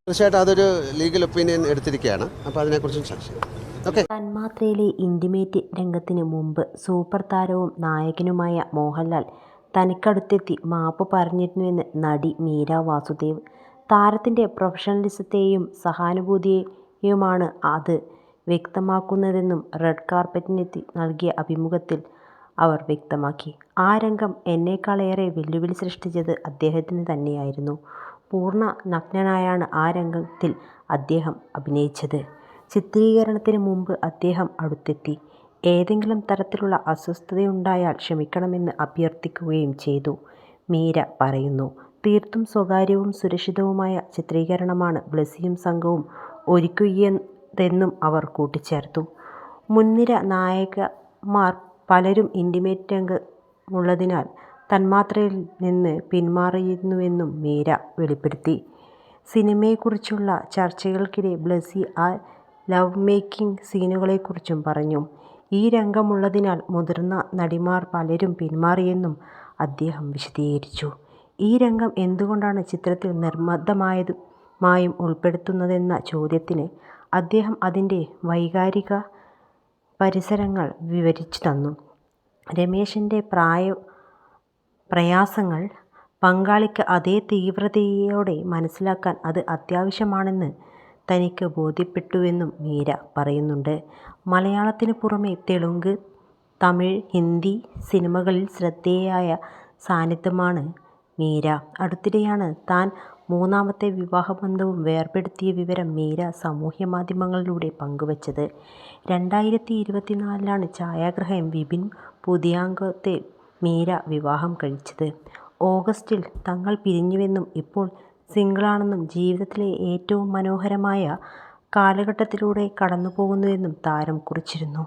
തീർച്ചയായിട്ടും അതൊരു legal opinion എടുത്തിരിക്കുകയാണ്. അപ്പോൾ അതിനെക്കുറിച്ചും ചർച്ച ചെയ്യാം. ഓക്കെ. തന്മാത്രയിലെ ഇൻറ്റിമേറ്റ് രംഗത്തിന് മുമ്പ് സൂപ്പർ താരവും നായകനുമായ മോഹൻലാൽ തനിക്കടുത്തെത്തി മാപ്പ് പറഞ്ഞിരുന്നുവെന്ന് നടി മീര വാസുദേവ്. താരത്തിൻ്റെ പ്രൊഫഷണലിസത്തെയും സഹാനുഭൂതിയെയുമാണ് അത് വ്യക്തമാക്കുന്നതെന്നും റെഡ് കാർപ്പറ്റിനെത്തി നൽകിയ അഭിമുഖത്തിൽ അവർ വ്യക്തമാക്കി. ആ രംഗം എന്നേക്കാളേറെ വെല്ലുവിളി സൃഷ്ടിച്ചത് അദ്ദേഹത്തിന് തന്നെയായിരുന്നു. പൂർണ്ണ നഗ്നനായാണ് ആ രംഗത്തിൽ അദ്ദേഹം അഭിനയിച്ചത്. ചിത്രീകരണത്തിന് മുമ്പ് അദ്ദേഹം അടുത്തെത്തി ഏതെങ്കിലും തരത്തിലുള്ള അസ്വസ്ഥതയുണ്ടായാൽ ക്ഷമിക്കണമെന്ന് അഭ്യർത്ഥിക്കുകയും ചെയ്തു. മീര പറയുന്നു. തീർത്തും സ്വകാര്യവും സുരക്ഷിതവുമായ ചിത്രീകരണമാണ് ബ്ലെസ്സിയും സംഘവും ഒരുക്കിയതെന്നും അവർ കൂട്ടിച്ചേർത്തു. മുൻനിര നായകന്മാർ പലരും ഇൻറ്റിമേറ്റ് രംഗമുള്ളതിനാൽ തന്മാത്രയിൽ നിന്ന് പിന്മാറിയിരുന്നുവെന്നും മീര വെളിപ്പെടുത്തി. സിനിമയെക്കുറിച്ചുള്ള ചർച്ചകൾക്കിടെ ബ്ലെസ്സി ആ ലവ് മേക്കിംഗ് സീനുകളെക്കുറിച്ചും പറഞ്ഞു. ഈ രംഗമുള്ളതിനാൽ മുതിർന്ന നടിമാർ പലരും പിന്മാറിയെന്നും അദ്ദേഹം വിശദീകരിച്ചു. ഈ രംഗം എന്തുകൊണ്ടാണ് ചിത്രത്തിൽ നിർബന്ധമായും ഉൾപ്പെടുത്തുന്നതെന്ന ചോദ്യത്തിന് അദ്ദേഹം അതിൻ്റെ വൈകാരിക പരിസരങ്ങൾ വിവരിച്ചു തന്നു. രമേശൻ്റെ പ്രയാസങ്ങൾ പങ്കാളിക്ക് അതേ തീവ്രതയോടെ മനസ്സിലാക്കാൻ അത് അത്യാവശ്യമാണെന്ന് തനിക്ക് ബോധ്യപ്പെട്ടുവെന്നും മീര പറയുന്നുണ്ട്. മലയാളത്തിന് പുറമെ തെലുങ്ക്, തമിഴ്, ഹിന്ദി സിനിമകളിൽ ശ്രദ്ധേയയായ സാന്നിധ്യമാണ് മീര. അടുത്തിടെയാണ് താൻ മൂന്നാമത്തെ വിവാഹബന്ധവും വേർപെടുത്തിയ വിവരം മീര സാമൂഹ്യമാധ്യമങ്ങളിലൂടെ പങ്കുവച്ചത്. 2024 ഛായാഗ്രാഹകൻ വിപിൻ പുതിയാങ്കത്തെ മീര വിവാഹം കഴിച്ചത്. ഓഗസ്റ്റിൽ തങ്ങൾ പിരിഞ്ഞുവെന്നും ഇപ്പോൾ സിംഗിളാണെന്നും ജീവിതത്തിലെ ഏറ്റവും മനോഹരമായ കാലഘട്ടത്തിലൂടെ കടന്നുപോകുന്നുവെന്നും താരം കുറിച്ചിരുന്നു.